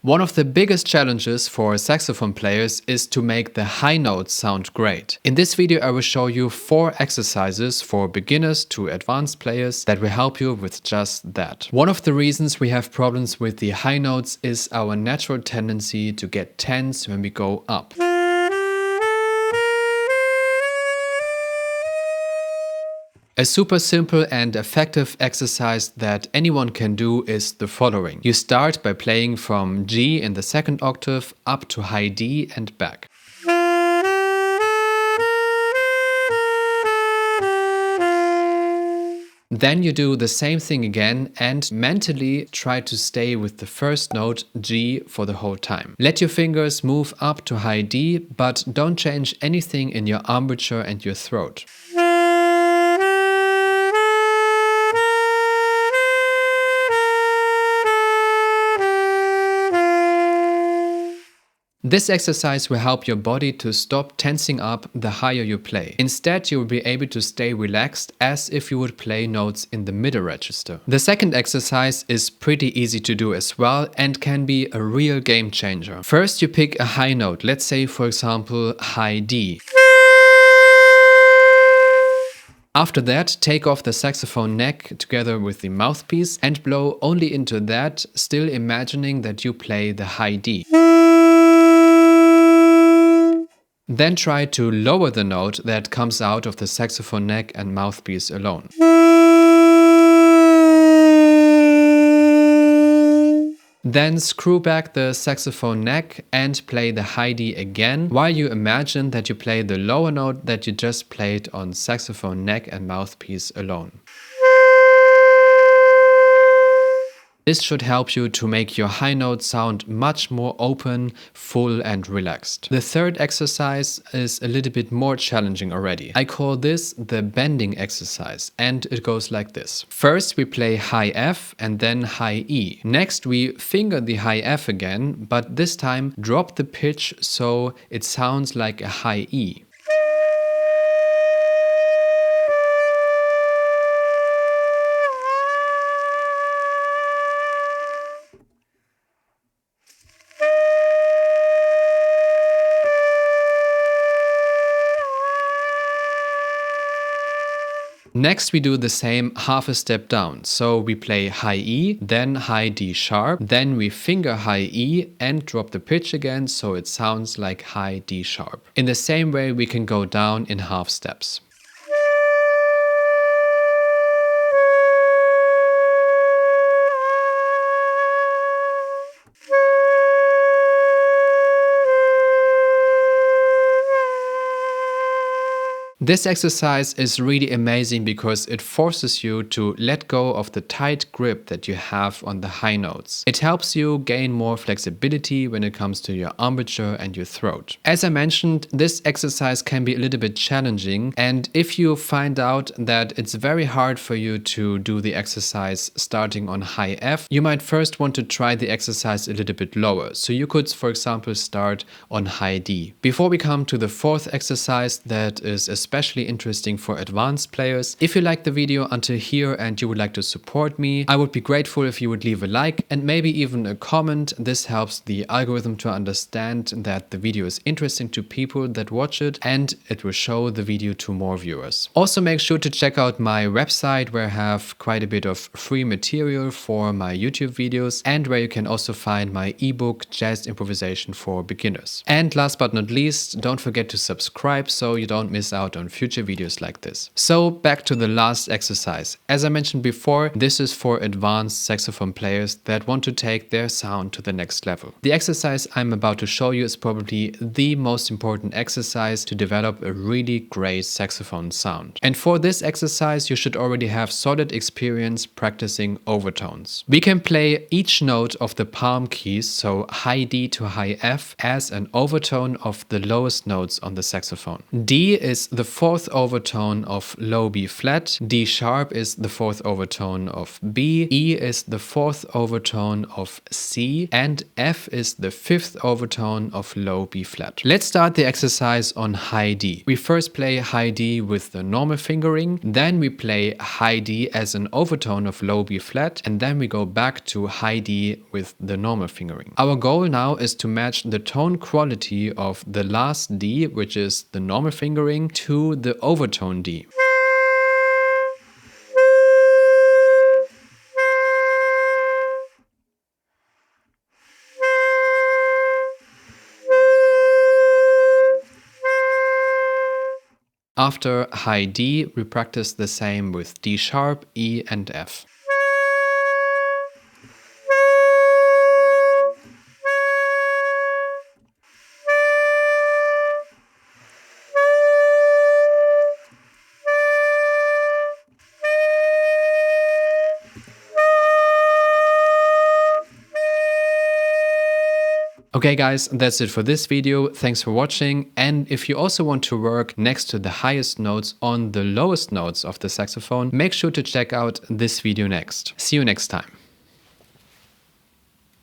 One of the biggest challenges for saxophone players is to make the high notes sound great. In this video I will show you 4 exercises for beginners to advanced players that will help you with just that. One of the reasons we have problems with the high notes is our natural tendency to get tense when we go up. A super simple and effective exercise that anyone can do is the following. You start by playing from G in the 2nd octave up to high D and back. Then you do the same thing again and mentally try to stay with the first note G for the whole time. Let your fingers move up to high D, but don't change anything in your embouchure and your throat. This exercise will help your body to stop tensing up the higher you play. Instead, you will be able to stay relaxed as if you would play notes in the middle register. The second exercise is pretty easy to do as well and can be a real game changer. First, you pick a high note, let's say for example high D. After that, take off the saxophone neck together with the mouthpiece and blow only into that, still imagining that you play the high D. Then try to lower the note that comes out of the saxophone neck and mouthpiece alone. Then screw back the saxophone neck and play the high D again, while you imagine that you play the lower note that you just played on saxophone neck and mouthpiece alone. This should help you to make your high note sound much more open, full and relaxed. The third exercise is a little bit more challenging already. I call this the bending exercise and it goes like this. First we play high F and then high E. Next we finger the high F again, but this time drop the pitch so it sounds like a high E. Next we do the same half a step down, so we play high E, then high D sharp, then we finger high E and drop the pitch again so it sounds like high D sharp. In the same way we can go down in half steps. This exercise is really amazing because it forces you to let go of the tight grip that you have on the high notes. It helps you gain more flexibility when it comes to your embouchure and your throat. As I mentioned, this exercise can be a little bit challenging, and if you find out that it's very hard for you to do the exercise starting on high F, you might first want to try the exercise a little bit lower. So you could, for example, start on high D. Before we come to the fourth exercise that is especially interesting for advanced players. If you liked the video until here and you would like to support me, I would be grateful if you would leave a like and maybe even a comment. This helps the algorithm to understand that the video is interesting to people that watch it, and it will show the video to more viewers. Also make sure to check out my website where I have quite a bit of free material for my YouTube videos and where you can also find my ebook Jazz Improvisation for Beginners. And last but not least, don't forget to subscribe so you don't miss out on future videos like this. So back to the last exercise. As I mentioned before, this is for advanced saxophone players that want to take their sound to the next level. The exercise I'm about to show you is probably the most important exercise to develop a really great saxophone sound. And for this exercise, you should already have solid experience practicing overtones. We can play each note of the palm keys, so high D to high F, as an overtone of the lowest notes on the saxophone. D is the fourth overtone of low B flat, D sharp is the fourth overtone of B, E is the fourth overtone of C, and F is the fifth overtone of low B flat. Let's start the exercise on high D. We first play high D with the normal fingering, then we play high D as an overtone of low B flat, and then we go back to high D with the normal fingering. Our goal now is to match the tone quality of the last D, which is the normal fingering, to the overtone D. After high D, we practice the same with D sharp, E, and F. Okay guys, that's it for this video. Thanks for watching. And if you also want to work next to the highest notes on the lowest notes of the saxophone, make sure to check out this video next. See you next time.